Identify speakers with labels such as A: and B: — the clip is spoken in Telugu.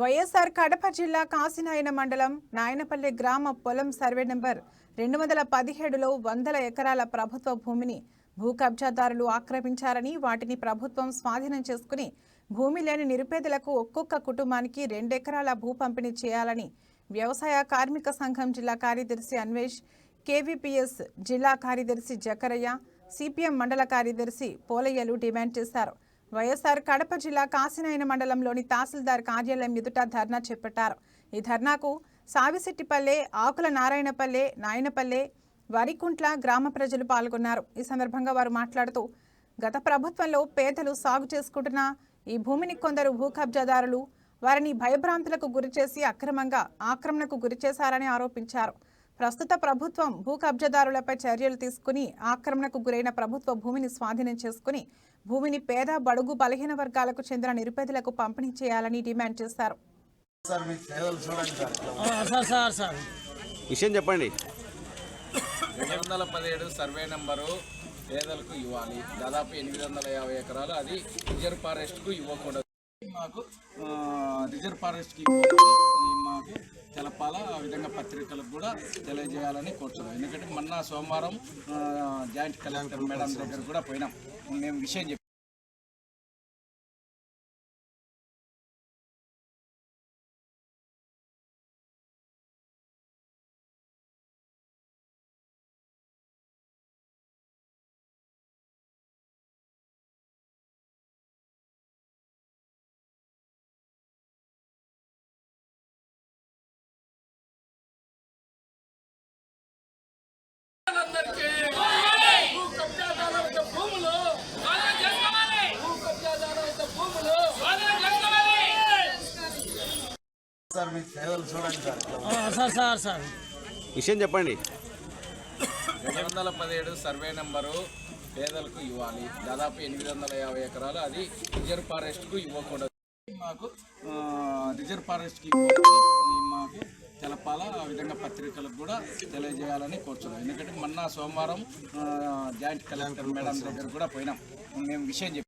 A: వైఎస్ఆర్ కడప జిల్లా కాశీనాయన మండలం నాయనపల్లి గ్రామ పొలం సర్వే నంబర్ 217లో వందల ఎకరాల ప్రభుత్వ భూమిని భూ కబ్జాదారులు ఆక్రమించారని, వాటిని ప్రభుత్వం స్వాధీనం చేసుకుని భూమి లేని నిరుపేదలకు ఒక్కొక్క కుటుంబానికి 2 ఎకరాల భూ పంపిణీ చేయాలని వ్యవసాయ కార్మిక సంఘం జిల్లా కార్యదర్శి అన్వేష్, కేవీపీఎస్ జిల్లా కార్యదర్శి జకరయ్య, సిపిఎం మండల కార్యదర్శి పోలయ్యలు డిమాండ్ చేశారు. వైఎస్ఆర్ కడప జిల్లా కాశీనాయన మండలంలోని తహసీల్దార్ కార్యాలయం ఎదుట ధర్నా చేపట్టారు. ఈ ధర్నాకు సావిశెట్టిపల్లె, ఆకుల నారాయణపల్లె, నాయనపల్లె, వరికుంట్ల గ్రామ ప్రజలు పాల్గొన్నారు. ఈ సందర్భంగా వారు మాట్లాడుతూ, గత ప్రభుత్వంలో పేదలు సాగు చేసుకుంటున్న ఈ భూమిని కొందరు భూ కబ్జాదారులు వారిని భయభ్రాంతులకు గురిచేసి అక్రమంగా ఆక్రమణకు గురిచేశారని ఆరోపించారు. ప్రస్తుత ప్రభుత్వం భూ కబ్జాదారులపై చర్యలు తీసుకుని ఆక్రమణకు గురైన ప్రభుత్వ భూమిని స్వాధీనం చేసుకుని భూమిని పేద, బడుగు, బలహీన వర్గాలకు చెందిన నిరుపేదలకు పంపిణీ చేయాలని డిమాండ్ చేశారు.
B: విషయం చెప్పండి.
C: 217 సర్వే నెంబరు పేదలకు ఇవ్వాలి. దాదాపు 850 ఎకరాలు అది రిజర్వ్ ఫారెస్ట్కు ఇవ్వకూడదు. మాకు రిజర్వ్ ఫారెస్ట్కి మాకు తెలపాలా, ఆ విధంగా పత్రికలకు కూడా తెలియజేయాలని కోరుతున్నాం. ఎందుకంటే మొన్న సోమవారం జాయింట్ కలెక్టర్ మేడం దగ్గర కూడా పోయినాం. మేము విషయం చెప్పి
B: విషయం చెప్పండి.
C: 217 సర్వే నెంబరు పేదలకు ఇవ్వాలి. దాదాపు 850 ఎకరాలు అది రిజర్వ్ ఫారెస్ట్కు ఇవ్వకూడదు. మాకు రిజర్వ్ ఫారెస్ట్కి మాకు తెలపాలా, ఆ విధంగా పత్రికలకు కూడా తెలియజేయాలని కోరుతున్నాం. ఎందుకంటే మొన్న సోమవారం జాయింట్ కలెక్టర్ మేడం దగ్గర కూడా పోయినాం. మేము విషయం చెప్పి